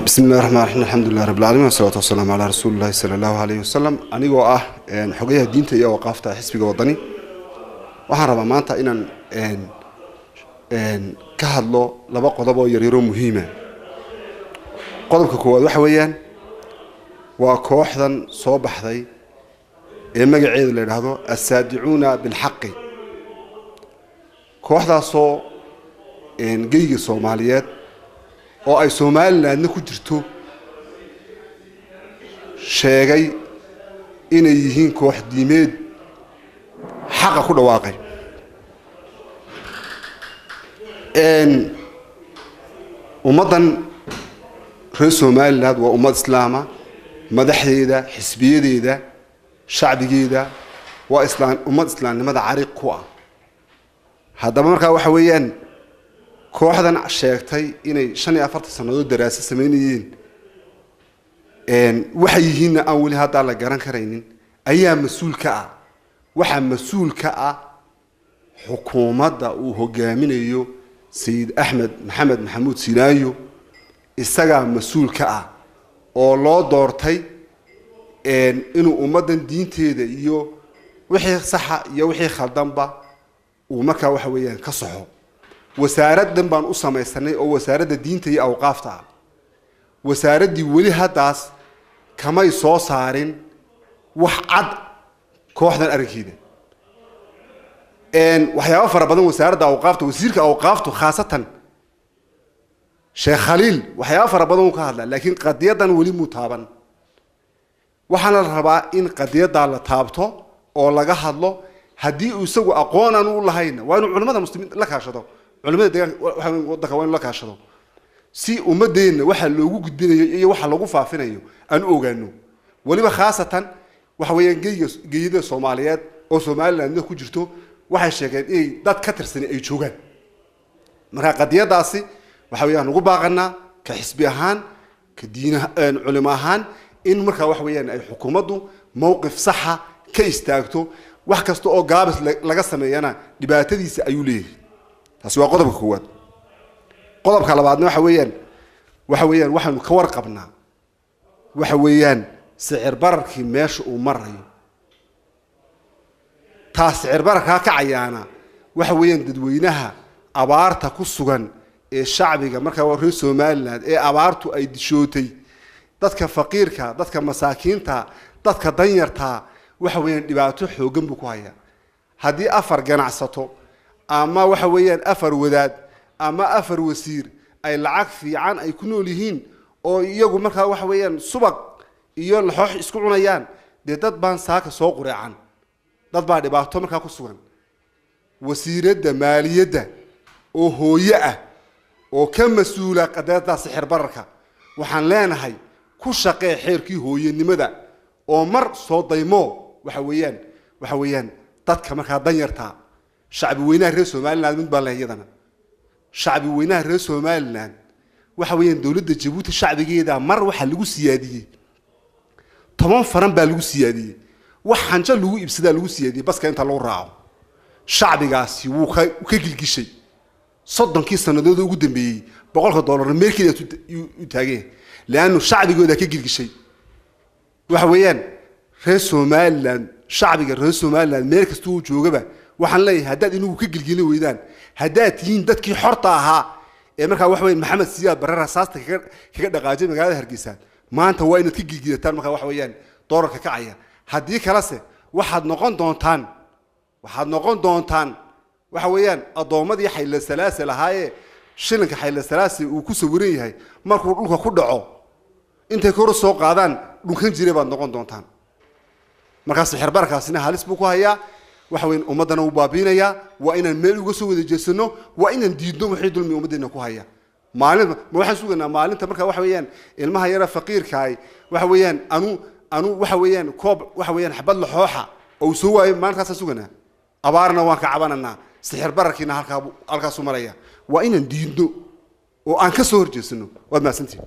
بسم الله الرحمن الرحيم الحمد لله رب العالمين والصلاة والسلام على رسول الله صلى الله عليه وسلم أنيقو حقيقة دينتا iyo waqafta xisbiga wadani waxaan rabaa maanta inaan ka hadlo laba qodob oo yaryar oo muhiim ah qodobka koowaad waxa weeyaan waa kooxdan soo baxday ee magaceedu la yiraahdo as-saadicuuna bil haqq kooxdaasoo geyga Soomaaliyeed oo ay Soomaaliland ku jirto sheegay inay yihiin koox diimeed xaq ku dhawaaqay ummadan reer Soomaaliland waa ummad islaama madaxdeeda xisbiyadeeda shacbigeeda waa ummad islaamnimada cariiq ku ah haddaba markaa waxa weeyaan kooxdan sheegtay inay 45 sanadood daraasad sameeyeen waxay yihiin aan wali hadda la garan kareynin ayaa mas'uul ka ah waxa mas'uul ka ah xukuumadda uu hogaaminayo Sayid Ahmed Maxamed Maxamuud Sinaayo isaga mas'uul ka ah oo loo doortay inuu ummadan diinteeda iyo wixii sax iyo wixii khaldanba uu markaa waxa weeyaan ka saxo wasaaraddan baan u sameeysanay oo wasaaradda diinta iyo awqaafta wasaaradii wali hadaas kamay soo saarin wax cad kooxdan aragtida waxyaabo fara badan wasaaradda awqaafta wasiirka awqaaftu khaasatan Sheekh Khalil waxyaabo fara badan ka hadla laakiin qadiyadan wali mutaaban waxaana la rabaa in qadiyada la taabto oo laga hadlo hadii uu isagu aqoon aan u lahayn waa inuu culimada muslimiinta la kaashado culimada deegaanka waxa waddanka waa in la kaashado si ummadeena waxa loogu gudbinayo iyo waxa lagu faafinayo aan ogaano waliba khaasatan waxa weeyaan geeyida Soomaaliyeed oo Soomaaliland ku jirto waxay sheegeen in dad ka tirsan ay joogaan marka qadiyadaasi waxa weeyaan ugu baaqanaa ka xisbi ahaan ka diinaha culimo ahaan in marka wax weeyaan ay xukuumaddu mowqif sax ah ka istaagto wax kasta oo gaabis laga sameeyana dhibaatadiisa ayuu leeyahay taasi waa qodobka koowaad qodobka labaadna waxa weeyaan waxaanu ka warqabnaa waxa weeyaan sicir bararkii meesha uu marayo taas sicir bararka ka cayaana waxa weeyaan dadweynaha abaarta ku sugan ee shacbiga marka waa reer Soomaaliland ee abaartu ay dishootay dadka faqiirka dadka masaakiinta dadka danyarta waxa weeyaan dhibaato xoogan buu ku hayaa hadii afar ganacsato ama waxa weeyaan afar wadaad ama afar wasiir ay lacag fiican ay ku nool yihiin oo iyagu marka waxa weeyaan subag iyo laxoox isku cunayaan dad baan saaka soo qureecan dad baa dhibaato marka ku sugan wasiiradda maaliyadda oo hooyo ah oo ka mas'uula qadada sixir bararka waxaan leenahay ku shaqee xeerkii hooyanimada oo mar soo daymo waxa weeyaan dadka marka danyarta shacbi weynaha reer Soomaaliland mid baa leeyadana shacbi weynaha reer Soomaaliland waxa weeyaan dawladda Djibouti shacbigeeda mar waxa lagu siyaadiyay 10 faran baa lagu siyaadiyay waxaan jaa lagu ibsada lagu siyaadiyay baska inta loo raaco shacbigaasi wuu ka gilgishay 30 sanadood ugu dambeeyay $100 meelkii u taageen laanu shacbigooda ka gilgishay waxa weeyaan reer Soomaaliland shacbiga reer Soomaaliland meel kasta uu joogaba waxaan leeyahay haddaad inuu ka gilgilin weydaan haddaad tihiin dadkii xorta ahaa ee markaa wax weyn Maxamed Siyaad Barre rasaasta kaga dhaqaajay magaalada Hargeysa maanta waa inaad ka gilgilataan markaa wax weeyaan doorarka kacaya haddii kalase waxaad noqon doontaan waxa weeyaan adoomadii xayla salaasa lahaaye shilinka xayla salaasi uu ku sawiran yahay markuu dhulka ku dhaco intay kor soo qaadaan dhulkan jiray baad noqon doontaan markaas sixir bararkaasina halis buu ku hayaa waxa weyn ummadana uu baabiinaya waa inaan meel uga soo wada jeesano waa inaan diidno wixii dulmi ummadeena ku haya maalin ma waxaan suganaa maalinta marka waxa weeyaan ilmaha yara faqiirka ay waxa weeyaan anu waxa weeyaan koob waxa weeyaan xabad laxooxa oo soo waayay maalintaas suganaa abaarna waan ka cabananaa sixir bararkiina halkaas u maraya waa inaan diidno oo aan ka soo horjeesano waad maasantii